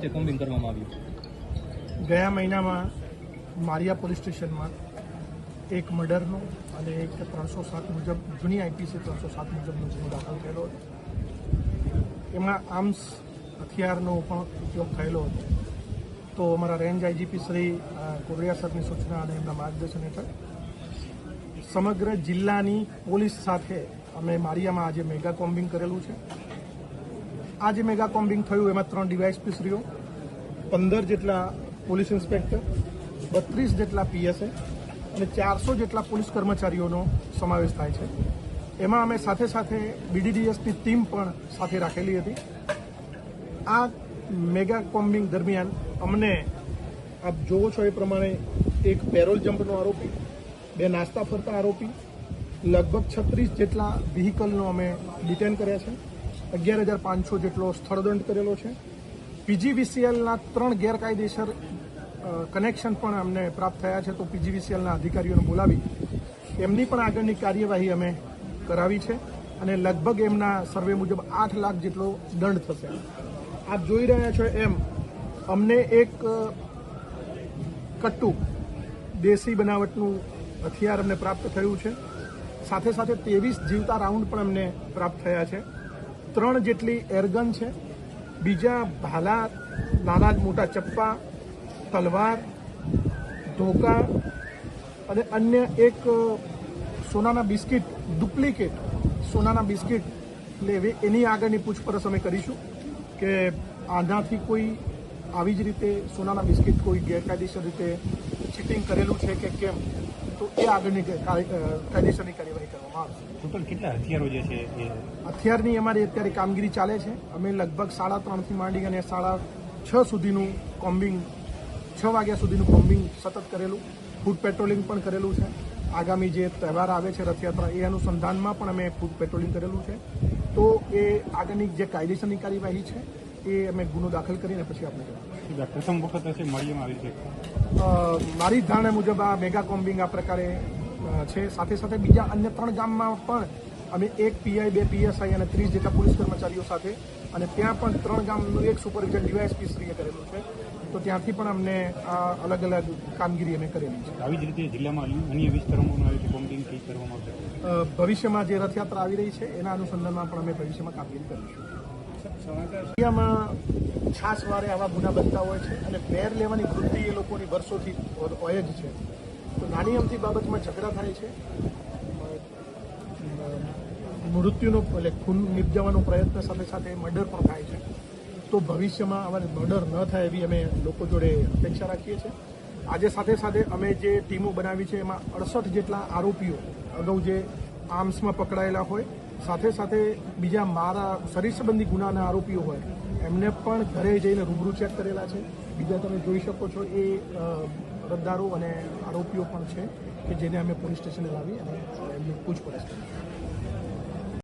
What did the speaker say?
Combing કરવામાં આવ્યું। ગયા મહિનામાં મારિયા પોલીસ સ્ટેશનમાં એક મર્ડરનો અને એક 307 મુજબ જૂની આઈપીસી 307 મુજબનો ગુનો દાખલ થયેલો હતો। એમાં આર્મ્સ હથિયારનો પણ ઉપયોગ થયેલો હતો। તો અમારા રેન્જ આઈજીપી શ્રી કોરડિયા સરની સૂચના અને એમના માર્ગદર્શન હેઠળ સમગ્ર જિલ્લાની પોલીસ સાથે અમે મારિયામાં આજે મેગા કોમ્બિંગ કરેલું છે। આ જે મેગા કોમ્બિંગ થયું એમાં 3 ડીવાયએસપી શ્રીઓ, 15 જેટલા પોલીસ ઇન્સ્પેક્ટર, 32 જેટલા પીએસઆઈ અને 400 જેટલા પોલીસ કર્મચારીઓનો સમાવેશ થાય છે। એમાં અમે સાથે સાથે બીડીડીએસની ટીમ પણ સાથે રાખેલી હતી। આ મેગા કોમ્બિંગ દરમિયાન અમને આપ જોવો છો એ પ્રમાણે એક પેરોલ જમ્પનો આરોપી, 2 નાસ્તા ફરતા આરોપી, લગભગ 36 જેટલા વ્હીકલનો અમે ડિટેન કર્યા છે। 11,500 જેટલો સ્થળદંડ કરેલો છે। પીજીવીસીએલના 3 ગેરકાયદેસર કનેક્શન પણ અમને પ્રાપ્ત થયા છે। તો પીજીવીસીએલના અધિકારીઓને બોલાવી એમની પણ આગળની કાર્યવાહી અમે કરાવી છે અને લગભગ એમના સર્વે મુજબ 8 લાખ જેટલો દંડ થશે। આપ જોઈ રહ્યા છો એમ અમને એક કટ્ટુ દેશી બનાવટનું હથિયાર અમને પ્રાપ્ત થયું છે। સાથે સાથે 23 જીવતા રાઉન્ડ પણ અમને પ્રાપ્ત થયા છે। 3 જેટલી એરગન છે, બીજા ભાલા, નાના મોટા ચપ્પા, તલવાર, ધોકા અને અન્ય એક સોનાના બિસ્કિટ, ડુપ્લિકેટ સોનાના બિસ્કિટ લેવી એની આગળની પૂછપરછ અમે કરીશું કે આનાથી કોઈ આવી જ રીતે સોનાના બિસ્કિટ કોઈ ગેરકાયદેસર રીતે ચીટિંગ કરેલું છે કે કેમ, તો એ આગળની કાયદેસરની કાર્યવાહી કરવામાં આવશે। ટોટલ કેટલા હથિયારો જે છે એ હથિયારની અમારી અત્યારે કામગીરી ચાલે છે। અમે લગભગ 3:30થી માંડી અને 6:30 સુધીનું કોમ્બિંગ, 6 વાગ્યા સુધીનું કોમ્બિંગ સતત કરેલું, ફૂડ પેટ્રોલિંગ પણ કરેલું છે। આગામી જે તહેવાર આવે છે રથયાત્રા, એ અનુસંધાનમાં પણ અમે ફૂડ પેટ્રોલિંગ કરેલું છે। તો એ આગળની જે કાયદેસરની કાર્યવાહી છે એ અમે ગુનો દાખલ કરીને પછી આપણે પ્રથમ વખત હશે મળીમાં આવી છે। મારી ધારણા મુજબ આ મેગા કોમ્બિંગ આ પ્રકારે છે। સાથે સાથે બીજા અન્ય 3 ગામમાં પણ અમે 1 પીઆઈ, 2 પીએસઆઈ અને 30 જેટલા પોલીસ કર્મચારીઓ સાથે, અને ત્યાં પણ 3 ગામનું એક સુપરવિઝન ડીવાયએસપી શ્રીએ કરેલું છે। તો ત્યાંથી પણ અમને આ અલગ અલગ કામગીરી અમે કરેલી છે। આવી જ રીતે જિલ્લામાં અન્ય વિસ્તારોમાં આવી રીતે કોમ્બિંગ કરવામાં આવશે। ભવિષ્યમાં જે રથયાત્રા આવી રહી છે એના અનુસંધાનમાં પણ અમે ભવિષ્યમાં કામગીરી કરીશું। ઇન્ડિયામાં છાસવારે આવા ગુના બનતા હોય છે અને વેર લેવાની વૃત્તિ એ લોકોની વર્ષોથી હોય જ છે। તો નાની અમથી બાબતમાં ઝઘડા થાય છે, મૃત્યુનો એટલે ખૂન નિપજાવવાનો પ્રયત્ન સાથે સાથે મર્ડર પણ થાય છે। તો ભવિષ્યમાં અમારે મર્ડર ન થાય એવી અમે લોકો જોડે અપેક્ષા રાખીએ છીએ। આજે સાથે સાથે અમે જે ટીમો બનાવી છે એમાં 68 જેટલા આરોપીઓ અગાઉ જે આર્મ્સમાં પકડાયેલા હોય, સાથે સાથે બીજા મારા શરીર સંબંધી ગુનાના આરોપીઓ હોય એમને પણ ઘરે જઈને રૂબરૂ ચેક કરેલા છે। બીજા તમે જોઈ શકો છો એ અરજદારો અને આરોપીઓ પણ છે કે જેને અમે પોલીસ સ્ટેશને લાવી અને એમની પૂછપરછ કરી।